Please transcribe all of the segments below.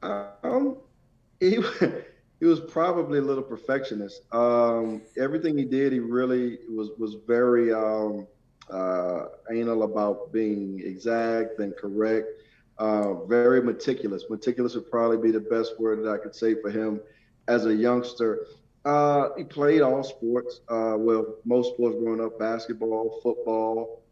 Um, he he was probably a little perfectionist. Everything he did, he really was very anal about being exact and correct. Very meticulous. Meticulous would probably be the best word that I could say for him as a youngster. He played all sports. Well, most sports growing up: basketball, football.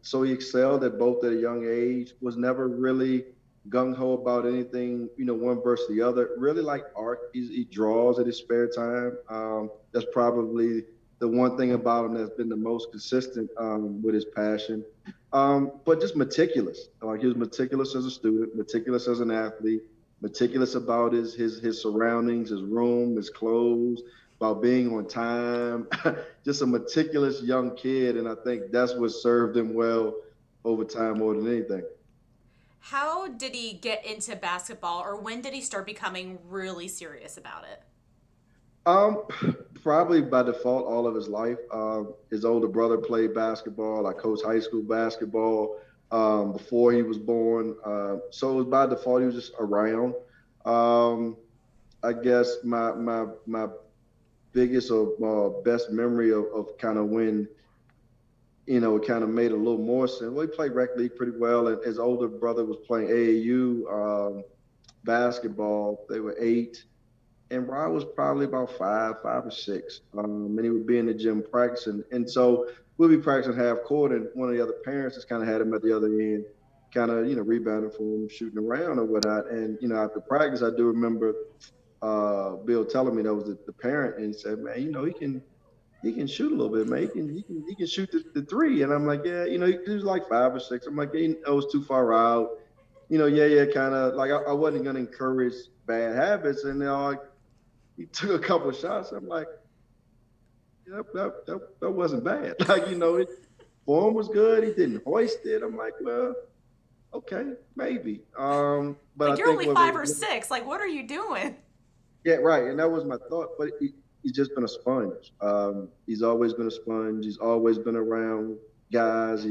So he excelled at both at a young age. Was never really gung ho about anything, one versus the other. Really like art. He draws at his spare time. That's probably the one thing about him that's been the most consistent with his passion. But just meticulous. Like he was meticulous as a student, meticulous as an athlete, meticulous about his surroundings, his room, his clothes, about being on time. Just a meticulous young kid, and I think that's what served him well over time more than anything. How did he get into basketball, or when did he start becoming really serious about it? Um, Probably by default all of his life. His older brother played basketball. I coached high school basketball before he was born. So it was by default he was just around. Um, I guess my biggest or best memory of kind of when it kind of made a little more sense. Well, he played rec league pretty well, and his older brother was playing AAU basketball. They were eight and Rod was probably about five or six. And he would be in the gym practicing. And so we'd be practicing half court, and one of the other parents just kind of had him at the other end, kind of, rebounding for him, shooting around or whatnot. And, after practice, I do remember Bill telling me that was the parent, and he said, man, he can shoot a little bit, man. He can shoot the three. And I'm like, yeah, he was like five or six. I'm like, yeah, I was too far out. Yeah, kind of like I wasn't gonna encourage bad habits, and he took a couple of shots. I'm like, yep, that wasn't bad. Like, his form was good. He didn't hoist it. I'm like, well, okay, maybe. But Like, I you're think only what five really, or six. Like, what are you doing? yeah, right. And that was my thought. But he's just been a sponge. He's always been a sponge. He's always been around guys.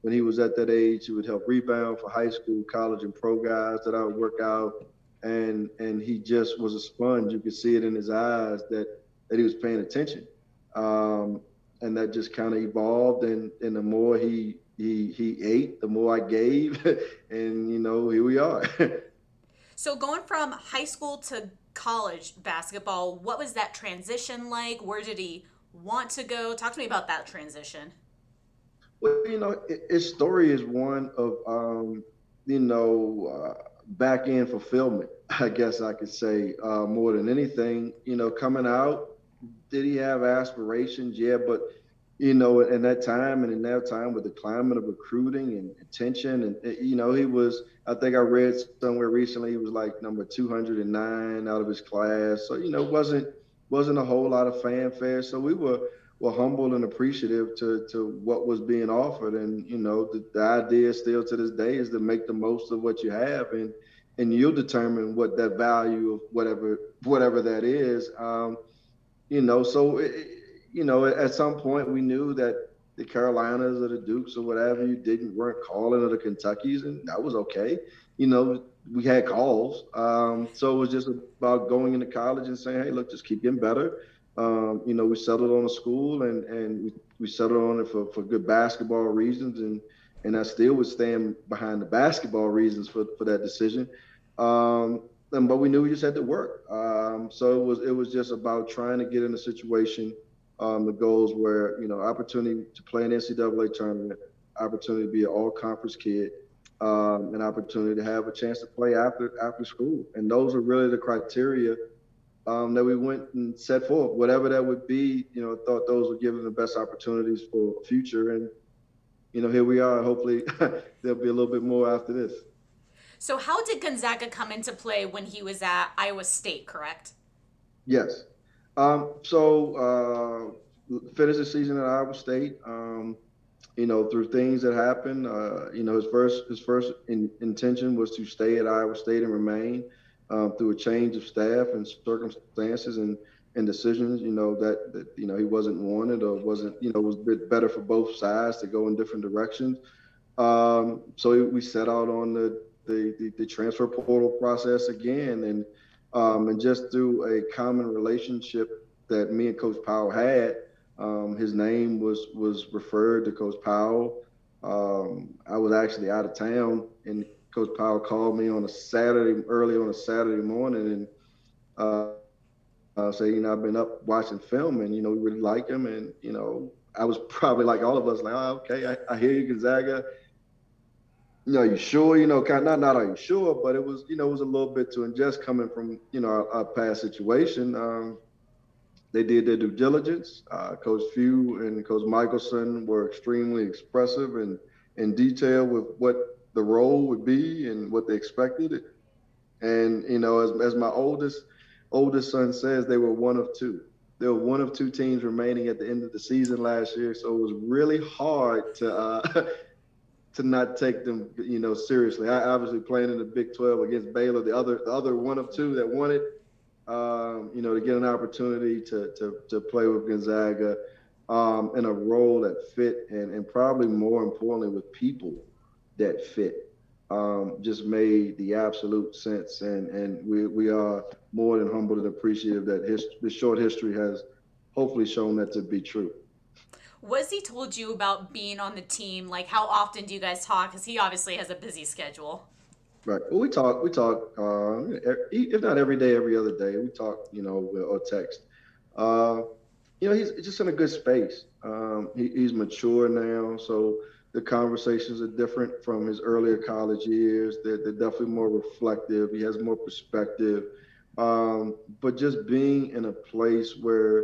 When he was at that age, he would help rebound for high school, college, and pro guys that I would work out. And he just was a sponge. You could see it in his eyes that he was paying attention. Um, and that just kind of evolved. And the more he ate, the more I gave. And here we are. So, going from high school to college basketball, what was that transition like? Where did he want to go? Talk to me about that transition. Well, his story is one of, back end fulfillment, I guess I could say, more than anything. Coming out, did he have aspirations? Yeah, but, in that time and in that time with the climate of recruiting and attention, and, he was, I think I read somewhere recently, he was like number 209 out of his class. So, wasn't a whole lot of fanfare. So we were humble and appreciative to what was being offered. And the idea still to this day is to make the most of what you have, and you'll determine what that value of whatever that is. So at some point we knew that the Carolinas or the Dukes or whatever you weren't calling, or the Kentuckies, and that was okay. We had calls, so it was just about going into college and saying, hey, look, just keep getting better. We settled on a school, and we settled on it for good basketball reasons, and I still would stand behind the basketball reasons for that decision. But we knew we just had to work. So it was just about trying to get in a situation. The goals were, opportunity to play an NCAA tournament, opportunity to be an all conference kid, an opportunity to have a chance to play after school, and those are really the criteria that we went and set forth. Whatever that would be, thought those would give them the best opportunities for future. And here we are. Hopefully, there'll be a little bit more after this. So, how did Gonzaga come into play when he was at Iowa State, correct? Yes. Finished the season at Iowa State. Through things that happened, his first intention was to stay at Iowa State and remain. Through a change of staff and circumstances and decisions, that he wasn't wanted, or wasn't, was a bit better for both sides to go in different directions. So we set out on the transfer portal process again, and just through a common relationship that me and Coach Powell had, his name was referred to Coach Powell. I was actually out of town, and Coach Powell called me on a Saturday, early on a Saturday morning, and say, I've been up watching film, and we really like him, and I was probably like all of us, like, oh, okay, I hear you, Gonzaga. Are you sure? Kind of not are you sure, but it was a little bit to ingest coming from our past situation. They did their due diligence. Coach Few and Coach Michelson were extremely expressive and in detail with what the role would be and what they expected. And as my oldest son says, they were one of two. There were one of two teams remaining at the end of the season last year, so it was really hard to to not take them, seriously. I obviously playing in the Big 12 against Baylor, the other one of two that won it. To get an opportunity to play with Gonzaga in a role that fit, and probably more importantly with people that fit, just made the absolute sense. And we are more than humbled and appreciative that this short history has hopefully shown that to be true. What's he told you about being on the team? Like, how often do you guys talk? Because he obviously has a busy schedule. Right. Well, we talk. If not every day, every other day, we talk. Or text. He's just in a good space. He's mature now, so the conversations are different from his earlier college years. They're definitely more reflective. He has more perspective. But just being in a place where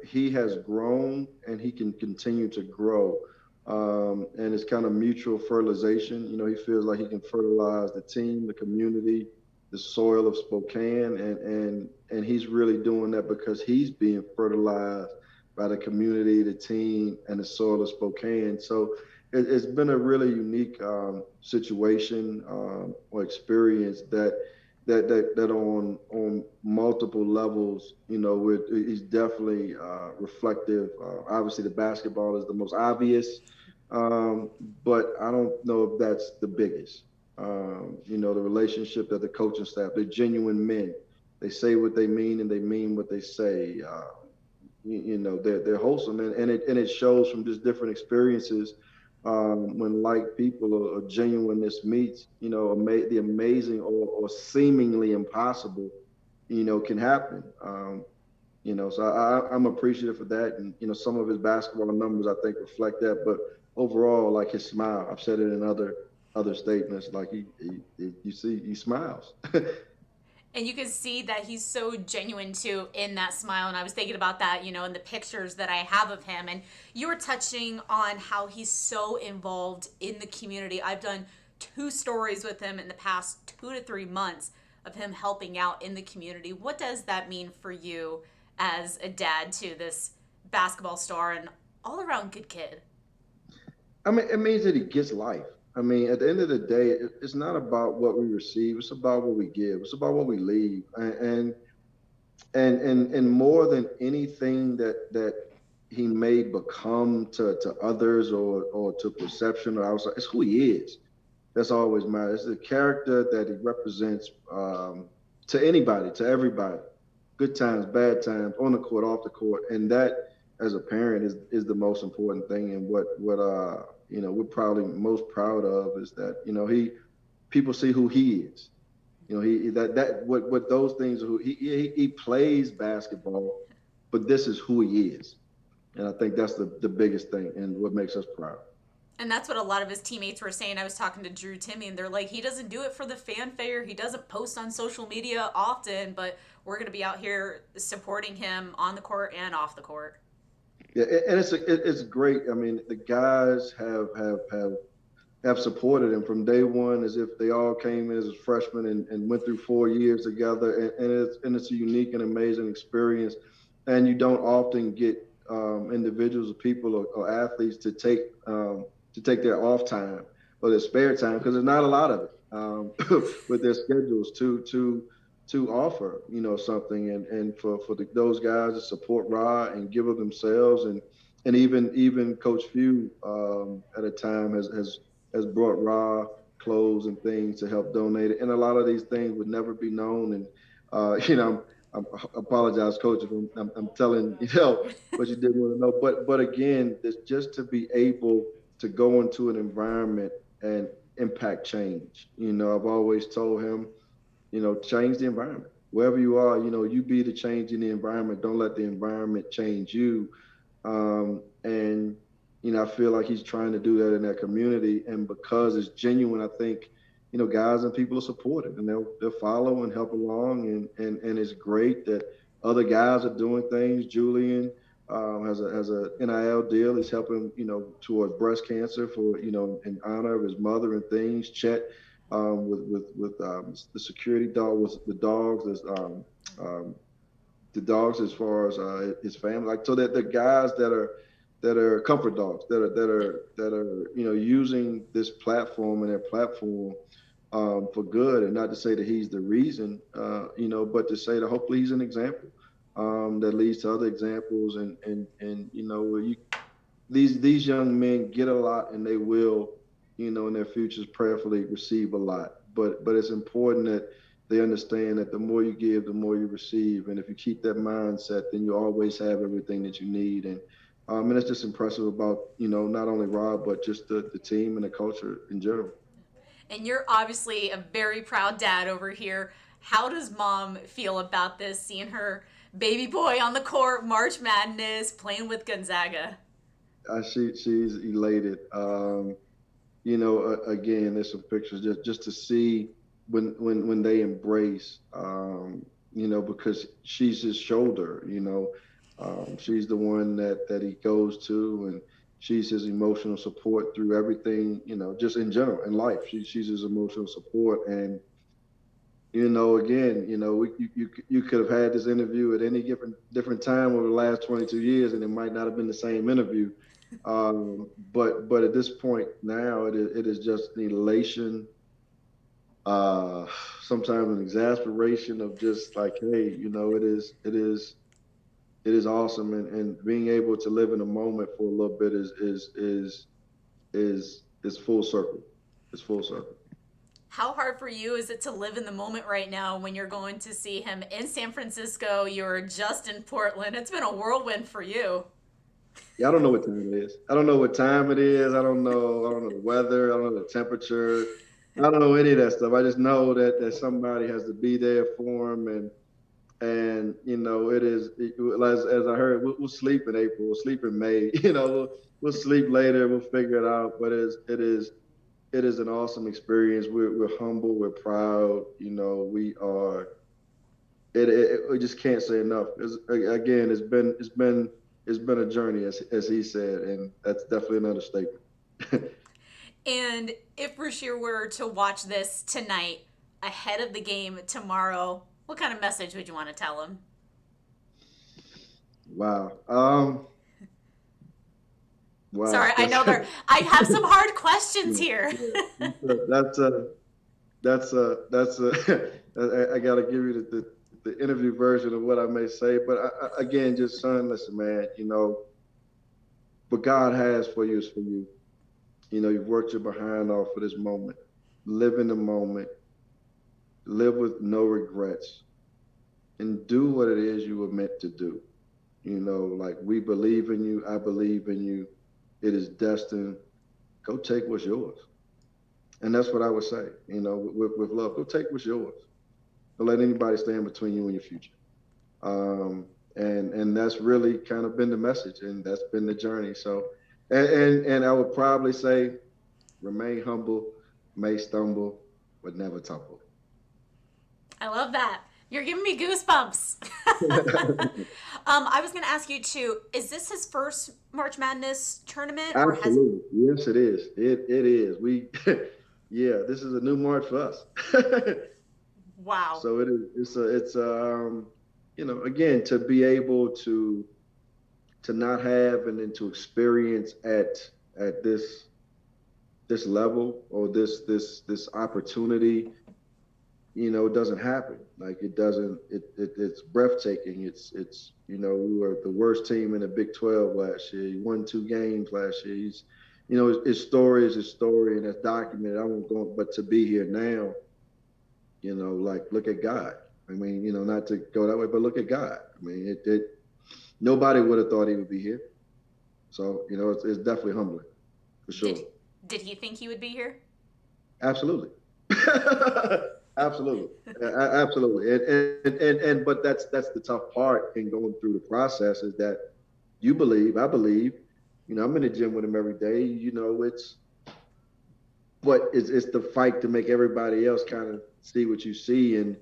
he has grown and he can continue to grow. And it's kind of mutual fertilization. He feels like he can fertilize the team, the community, the soil of Spokane, and he's really doing that because he's being fertilized by the community, the team, and the soil of Spokane. So it's been a really unique situation or experience that on multiple levels, he's definitely reflective. Obviously, the basketball is the most obvious, but I don't know if that's the biggest. The relationship that the coaching staff, they're genuine men. They say what they mean and they mean what they say. They're wholesome, and it shows from just different experiences. When like people or genuineness meets, the amazing or seemingly impossible, can happen. So I'm appreciative for that, and some of his basketball numbers I think reflect that. But overall, like his smile, I've said it in other statements, like you see, he smiles. And you can see that he's so genuine too in that smile. And I was thinking about that, in the pictures that I have of him. And you were touching on how he's so involved in the community. I've done 2 stories with him in the past 2 to 3 months of him helping out in the community. What does that mean for you as a dad to this basketball star and all around good kid? I mean, it means that he gets life. I mean, at the end of the day, it's not about what we receive. It's about what we give. It's about what we leave. And more than anything that he may become to others or to perception or outside, it's who he is. That's always matters. It's the character that he represents to anybody, to everybody. Good times, bad times, on the court, off the court. And that, as a parent, is the most important thing. And what we're probably most proud of is that people see who he is. What those things are. Who he plays basketball, but this is who he is, and I think that's the biggest thing and what makes us proud. And that's what a lot of his teammates were saying. I was talking to Drew Timmy, and they're like, he doesn't do it for the fanfare. He doesn't post on social media often, but we're going to be out here supporting him on the court and off the court. Yeah, and it's great. I mean, the guys have supported him from day one, as if they all came in as freshmen and went through 4 years together. And it's a unique and amazing experience. And you don't often get individuals or people or athletes to take their off time or their spare time, because there's not a lot of it with their schedules to offer, something, and for those guys to support Ra and give of themselves, and even Coach Few at a time has brought Ra clothes and things to help donate it. And a lot of these things would never be known. And you know, I apologize, coach, if I'm telling what you didn't want to know. But again, it's just to be able to go into an environment and impact change. I've always told him, change the environment. Wherever you are, you be the change in the environment. Don't let the environment change you. And I feel like he's trying to do that in that community, and because it's genuine, I think guys and people are supportive, and they'll follow and help along, and it's great that other guys are doing things. Julian has a NIL deal. He's helping towards breast cancer for in honor of his mother and things. Chet with the security dog with the dogs. There's the dogs as far as his family, like, so that the guys that are comfort dogs that are using this platform and their platform for good, and not to say that he's the reason, but to say that hopefully he's an example that leads to other examples, and these young men get a lot, and they will in their futures prayerfully receive a lot, but it's important that they understand that the more you give, the more you receive. And if you keep that mindset, then you always have everything that you need. And it's just impressive about, not only Rob, but just the team and the culture in general. And you're obviously a very proud dad over here. How does mom feel about this, seeing her baby boy on the court, March Madness, playing with Gonzaga? She's elated. Again, there's some pictures just to see when they embrace, because she's his shoulder, she's the one that he goes to, and she's his emotional support through everything, just in general in life. She's his emotional support. And, again, you could have had this interview at any different time over the last 22 years, and it might not have been the same interview. But at this point now, it is just an elation, sometimes an exasperation of just like, hey, it is awesome, and being able to live in a moment for a little bit is full circle. It's full circle. How hard for you is it to live in the moment right now when you're going to see him in San Francisco? You're just in Portland. It's been a whirlwind for you. Yeah, I don't know what time it is. I don't know what time it is. I don't know the weather. I don't know the temperature. I don't know any of that stuff. I just know that somebody has to be there for him, and it is, as I heard, we'll sleep in April, we'll sleep in May. We'll sleep later. We'll figure it out. But it is an awesome experience. We're humble. We're proud. We are. We just can't say enough. Again, it's been a journey, as he said, and that's definitely an understatement. And if Rasir were to watch this tonight ahead of the game tomorrow, what kind of message would you want to tell him? Wow. Wow. Sorry, I know I have some hard questions here. That's I gotta give you the interview version of what I may say, but again, just son, listen, man. What God has for you is for you. You've worked your behind off for this moment. Live in the moment. Live with no regrets, and do what it is you were meant to do. Like, we believe in you. I believe in you. It is destined. Go take what's yours. And that's what I would say, with love. Go take what's yours. Don't let anybody stand between you and your future. And that's really kind of been the message, and that's been the journey. So, and I would probably say, remain humble, may stumble, but never tumble. I love that. You're giving me goosebumps. I was going to ask you too, is this his first March Madness tournament? Absolutely. Yes, it is. It is. Yeah, this is a new March for us. Wow. So it is. It's again, to be able to not have and then to experience at this level, or this opportunity, it doesn't happen. Like, it doesn't. It's breathtaking. It's we were the worst team in the Big 12 last year. He won 2 games last year. his story is his story, and that's documented. I won't go, but to be here now, like look at God. I mean, not to go that way, but look at God. I mean, nobody would have thought he would be here. So, it's definitely humbling, for sure. Did he think he would be here? Absolutely. Absolutely. Absolutely. But that's the tough part in going through the process is that you believe, I believe, I'm in the gym with him every day, but it's the fight to make everybody else kind of see what you see, and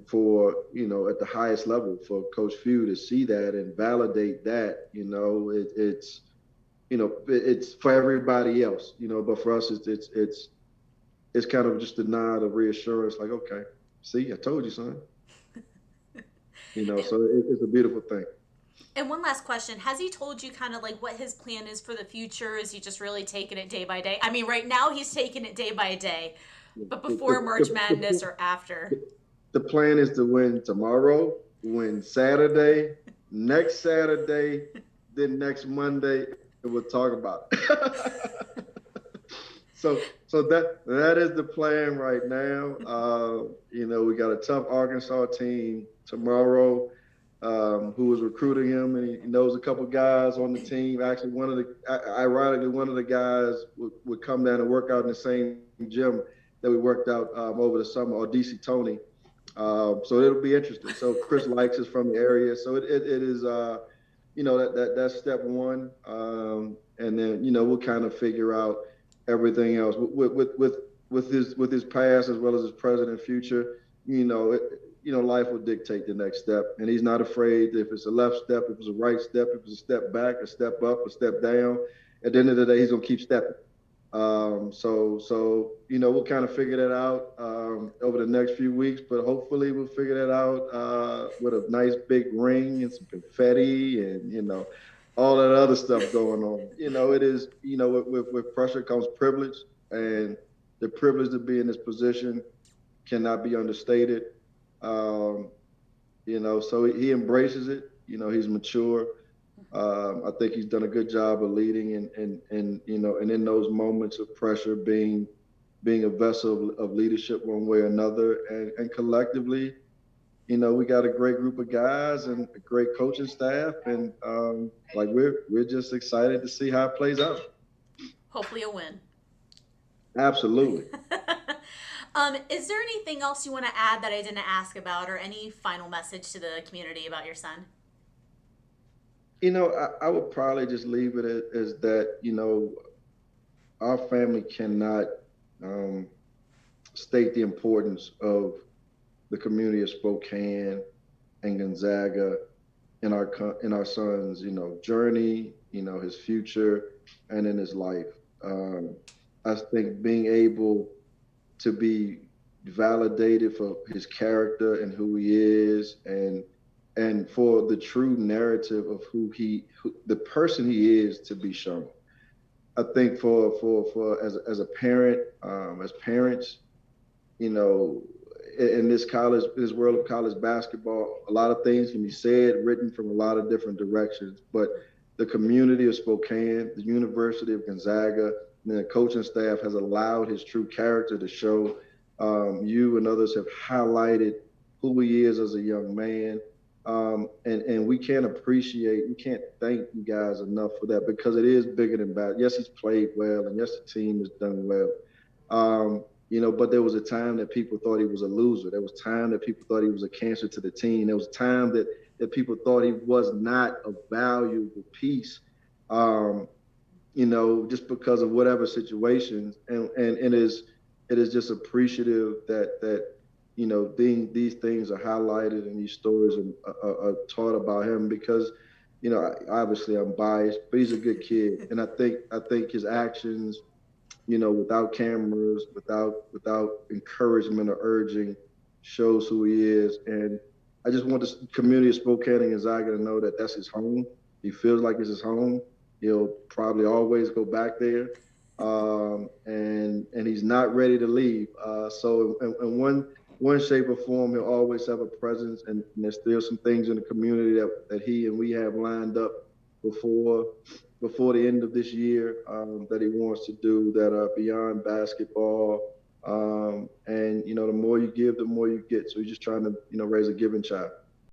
for at the highest level for Coach Few to see that and validate that, it's for everybody else, but for us it's kind of just a nod of reassurance, like, okay, see, I told you, son. So it's a beautiful thing. And one last question. Has he told you kind of like what his plan is for the future? Is he just really taking it day by day? I mean, right now he's taking it day by day, but before March Madness or after? The plan is to win tomorrow, win Saturday, next Saturday, then next Monday, and we'll talk about it. So that is the plan right now. We got a tough Arkansas team tomorrow, who is recruiting him, and he knows a couple guys on the team. Actually, ironically, one of the guys would come down and work out in the same gym that we worked out over the summer, or DC Tony. So it'll be interesting. So Chris likes us from the area, so it is that's step one, and then we'll kind of figure out everything else with his past as well as his present and future. Life will dictate the next step, and he's not afraid if it's a left step, if it's a right step, if it's a step back, a step up, a step down. At the end of the day, he's gonna keep stepping. So we'll kind of figure that out over the next few weeks, but hopefully we'll figure that out with a nice big ring and some confetti and all that other stuff going on. It is with pressure comes privilege, and the privilege to be in this position cannot be understated. So he embraces it. He's mature. I think he's done a good job of leading and in those moments of pressure being a vessel of leadership one way or another, and collectively, we got a great group of guys and a great coaching staff, and we're just excited to see how it plays out. Hopefully a win. Absolutely. Is there anything else you want to add that I didn't ask about, or any final message to the community about your son? I would probably just leave it as that, our family cannot state the importance of the community of Spokane and Gonzaga in our son's, journey, his future, and in his life. I think being able to be validated for his character and who he is, and for the true narrative of the person he is to be shown. I think for as a parent, as parents, in this world of college basketball, a lot of things can be said, written from a lot of different directions. But the community of Spokane, the University of Gonzaga, and the coaching staff has allowed his true character to show. You and others have highlighted who he is as a young man. And we can't thank you guys enough for that, because it is bigger than bad. Yes, he's played well, and yes, the team has done well. But there was a time that people thought he was a loser. There was time that people thought he was a cancer to the team. There was time that people thought he was not a valuable piece, just because of whatever situations. And it is just appreciative that these things are highlighted and these stories are taught about him, because, obviously I'm biased, but he's a good kid. And I think his actions, without cameras, without encouragement or urging, shows who he is. And I just want the community of Spokane and Gonzaga to know that that's his home. He feels like it's his home. He'll probably always go back there. And he's not ready to leave. So in one shape or form, he'll always have a presence, and there's still some things in the community that he and we have lined up before the end of this year that he wants to do that are beyond basketball. And the more you give, the more you get. So he's just trying to raise a giving child.